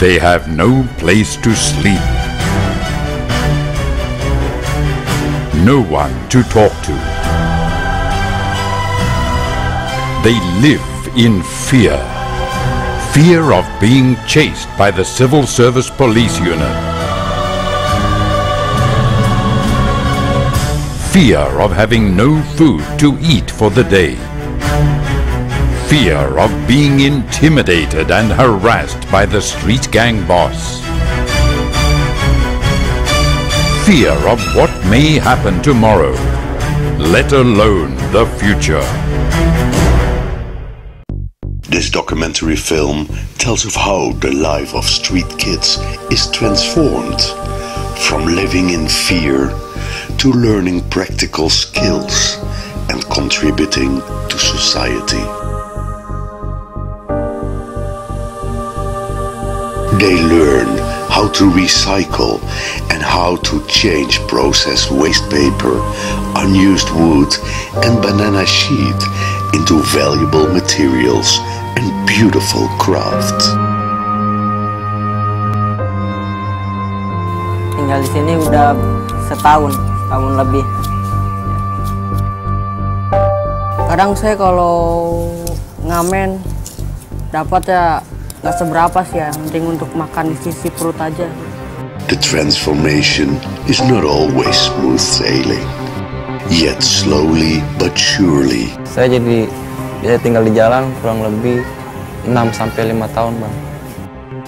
They have no place to sleep, no one to talk to. They live in fear. Fear of being chased by the Civil Service Police Unit. Fear of having no food to eat for the day. Fear of being intimidated and harassed by the street gang boss. Fear of what may happen tomorrow, let alone the future. This documentary film tells of how the life of street kids is transformed from living in fear to learning practical skills and contributing to society. They learn how to recycle and how to change processed waste paper, unused wood and banana sheet into valuable materials and beautiful craft. Tinggal di sini udah setahun lebih. Kadang saya kalau ngamen dapat ya nggak seberapa sih ya, penting untuk makan di sisi perut aja. The transformation is not always smooth sailing, yet slowly but surely. Saya jadi tinggal di jalan kurang lebih 6-5 tahun, Bang.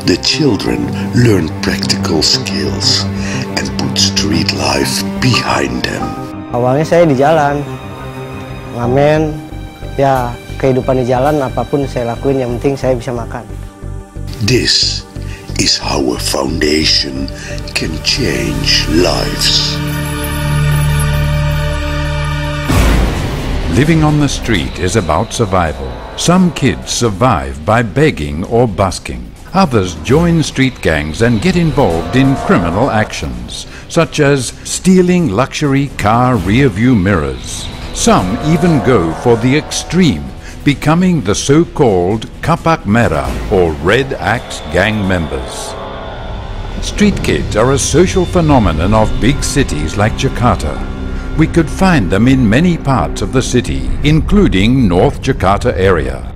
The children learn practical skills and put street life behind them. Awalnya saya di jalan, ngamen, ya kehidupan di jalan apapun saya lakuin, yang penting saya bisa makan. This is how a foundation can change lives. Living on the street is about survival. Some kids survive by begging or busking. Others join street gangs and get involved in criminal actions, such as stealing luxury car rear-view mirrors. Some even go for the extreme, becoming the so-called Kapak Merah or Red Axe gang members. Street kids are a social phenomenon of big cities like Jakarta. We could find them in many parts of the city, including North Jakarta area.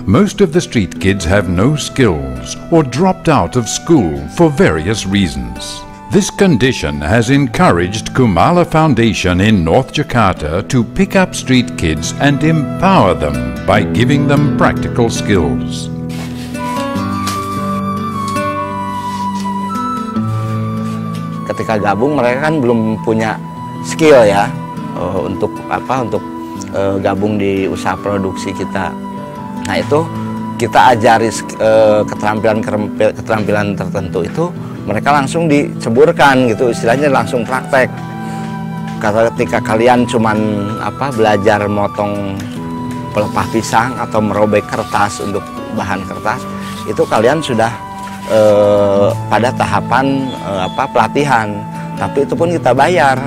Most of the street kids have no skills or dropped out of school for various reasons. This condition has encouraged Kumala Foundation in North Jakarta to pick up street kids and empower them by giving them practical skills. Ketika gabung mereka kan belum punya skill ya untuk gabung di usaha produksi kita. Nah itu kita ajari keterampilan tertentu itu mereka langsung diceburkan gitu, istilahnya langsung praktek. Ketika kalian cuman belajar motong pelepah pisang atau merobek kertas untuk bahan kertas, itu kalian sudah pada tahapan pelatihan. Tapi itu pun kita bayar,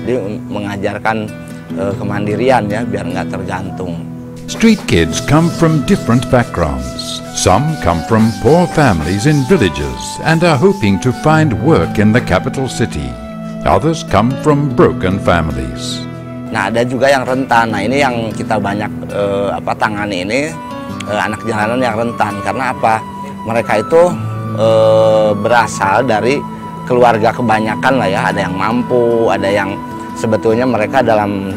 jadi mengajarkan kemandirian ya, biar nggak tergantung. Street kids come from different backgrounds. Some come from poor families in villages and are hoping to find work in the capital city. Others come from broken families. Nah, ada juga yang rentan. Nah, ini yang kita banyak tangani ini anak jalanan yang rentan. Karena apa? Mereka itu berasal dari keluarga kebanyakan lah ya. Ada yang mampu, ada yang sebetulnya mereka dalam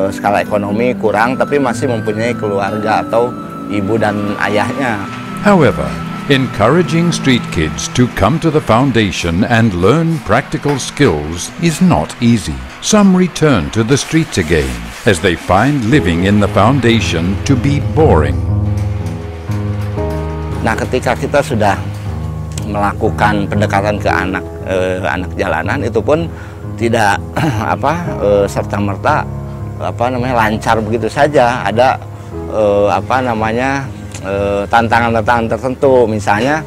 skala ekonomi kurang, tapi masih mempunyai keluarga atau ibu dan ayahnya. However, encouraging street kids to come to the foundation and learn practical skills is not easy. Some return to the streets again, as they find living in the foundation to be boring. Nah, ketika kita sudah melakukan pendekatan ke anak jalanan, itu pun tidak serta-merta lancar begitu saja. Ada tantangan-tantangan tertentu. Misalnya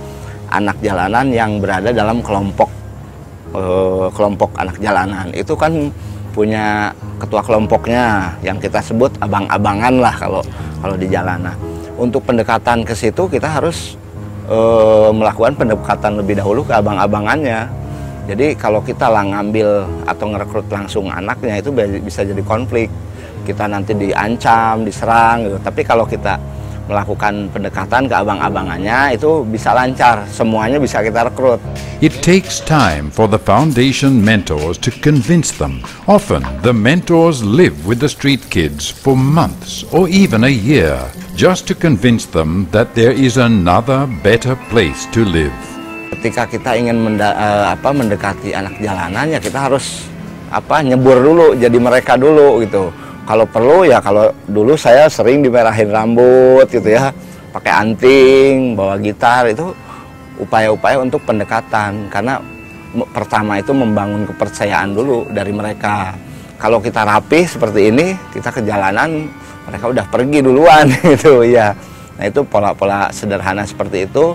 anak jalanan yang berada dalam kelompok anak jalanan itu kan punya ketua kelompoknya yang kita sebut abang-abangan lah kalau di jalanan. untuk pendekatan ke situ kita harus melakukan pendekatan lebih dahulu ke abang-abangannya. Jadi kalau kita lah ngambil atau ngerekrut langsung anaknya itu bisa jadi konflik. Kita nanti diancam, diserang gitu. Tapi kalau kita melakukan pendekatan ke abang-abangannya itu bisa lancar, semuanya bisa kita rekrut. It takes time for the foundation mentors to convince them. Often, the mentors live with the street kids for months or even a year, just to convince them that there is another better place to live. Ketika kita ingin mendekati anak jalanan, ya kita harus nyebur dulu, jadi mereka dulu gitu. Kalau perlu ya, kalau dulu saya sering dimerahin rambut gitu ya, pakai anting, bawa gitar, itu upaya-upaya untuk pendekatan. Karena pertama itu membangun kepercayaan dulu dari mereka. Kalau kita rapih seperti ini, kita ke jalanan, mereka udah pergi duluan gitu ya. Nah itu pola-pola sederhana seperti itu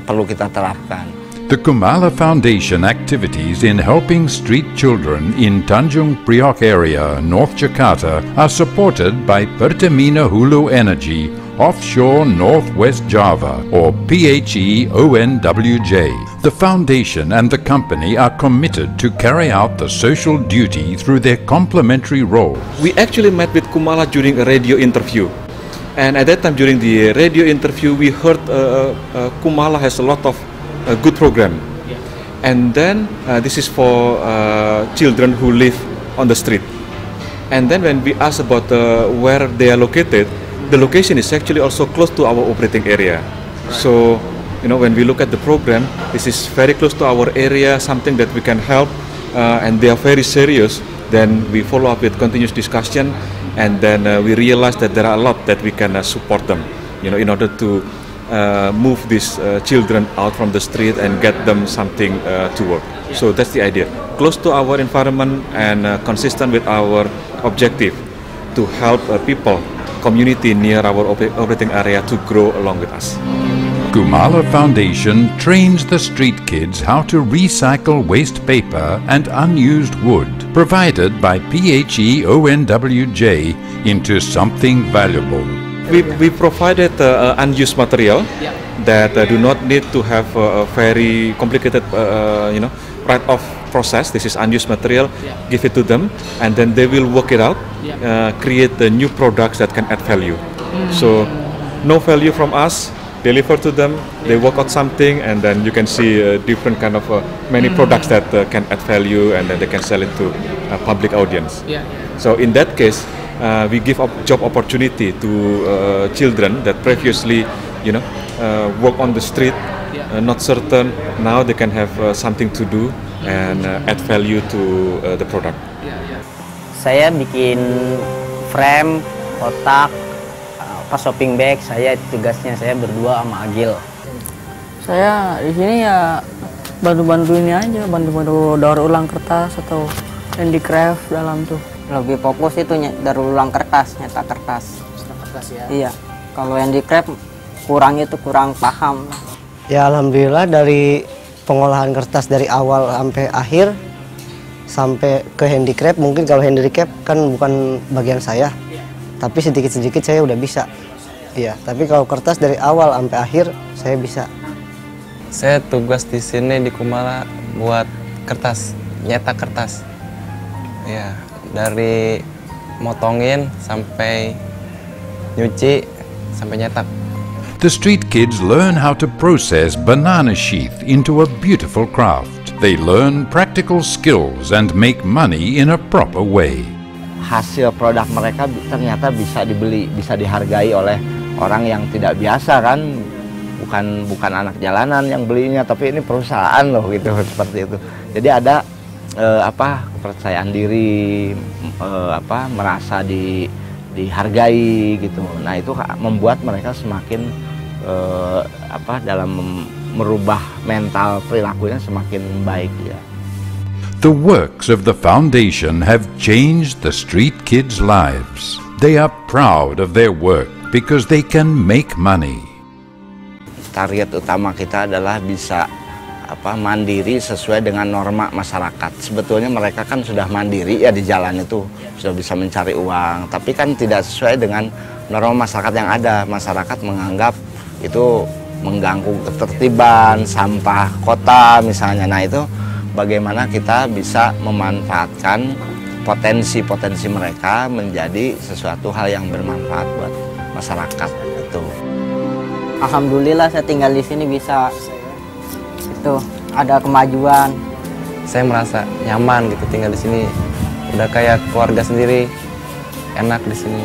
perlu kita terapkan. The Kumala Foundation activities in helping street children in Tanjung Priok area, North Jakarta, are supported by Pertamina Hulu Energy, Offshore Northwest Java, or PHE-ONWJ. The foundation and the company are committed to carry out the social duty through their complementary roles. We actually met with Kumala during a radio interview. And at that time, during the radio interview, we heard Kumala has a lot of a good program, and then this is for children who live on the street. And then when we ask about where they are located, the location is actually also close to our operating area. So, you know, when we look at the program, this is very close to our area, something that we can help, and they are very serious. Then we follow up with continuous discussion, and then we realize that there are a lot that we can support them, you know, in order to move these children out from the street and get them something to work. So that's the idea. Close to our environment and consistent with our objective to help people, community near our operating area to grow along with us. Kumala Foundation trains the street kids how to recycle waste paper and unused wood provided by PHE-ONWJ into something valuable. We provided unused material that do not need to have a very complicated, write-off process. This is unused material. Give it to them, and then they will work it out, create the new products that can add value. So, no value from us. Deliver to them. They work out something, and then you can see different kind of many products that can add value, and then they can sell it to a public audience. So, in that case, we give job opportunity to children that previously, work on the street, not certain. Now they can have something to do and add value to the product. Saya bikin frame, kotak, shopping bag. Tugasnya saya berdua sama Agil. Saya di sini ya bantu-bantu ini aja, bantu-bantu daur ulang kertas atau handicraft dalam tuh. Lebih fokus itu daur ulang kertas, nyetak kertas. Ya? Iya. Kalau handicraft kurang paham. Ya alhamdulillah dari pengolahan kertas dari awal sampai akhir sampai ke handicraft. Mungkin kalau handicraft kan bukan bagian saya, tapi sedikit-sedikit saya udah bisa. Iya. Tapi kalau kertas dari awal sampai akhir saya bisa. Saya tugas di sini di Kumala buat kertas, nyetak kertas. Ya. Dari motongin sampai nyuci sampai nyetak. The street kids learn how to process banana sheath into a beautiful craft. They learn practical skills and make money in a proper way. Hasil produk mereka ternyata bisa dibeli, bisa dihargai oleh orang yang tidak biasa kan. Bukan anak jalanan yang belinya, tapi ini perusahaan loh gitu, seperti itu. Jadi ada kepercayaan diri, merasa dihargai gitu. Nah itu membuat mereka semakin dalam merubah mental perilakunya semakin baik ya. The works of the foundation have changed the street kids' lives. They are proud of their work because they can make money. Target utama kita adalah bisa mandiri sesuai dengan norma masyarakat. Sebetulnya mereka kan sudah mandiri ya di jalan itu, sudah bisa mencari uang, tapi kan tidak sesuai dengan norma masyarakat yang ada. Masyarakat menganggap itu mengganggu ketertiban, sampah kota misalnya. Nah itu bagaimana kita bisa memanfaatkan potensi-potensi mereka menjadi sesuatu hal yang bermanfaat buat masyarakat itu. Alhamdulillah saya tinggal di sini bisa itu ada kemajuan. Saya merasa nyaman gitu tinggal di sini. Udah kayak keluarga sendiri, enak di sini.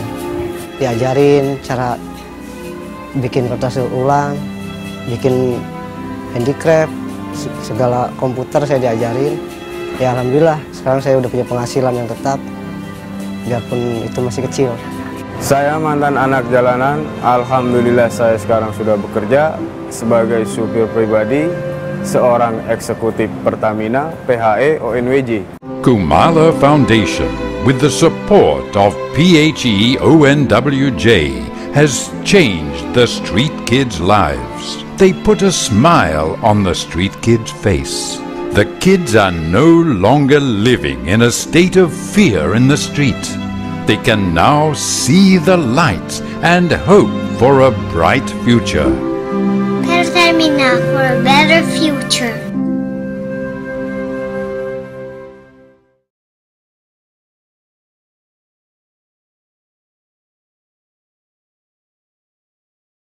Diajarin cara bikin kertas ulang, bikin handicraft, segala komputer saya diajarin. Ya alhamdulillah sekarang saya udah punya penghasilan yang tetap, biarpun itu masih kecil. Saya mantan anak jalanan, alhamdulillah saya sekarang sudah bekerja sebagai supir pribadi, seorang eksekutif Pertamina PHE ONWJ. Kumala Foundation, with the support of PHE ONWJ, has changed the street kids' lives. They put a smile on the street kids' face. The kids are no longer living in a state of fear in the street. They can now see the light and hope for a bright future. Pertamina, for a better future.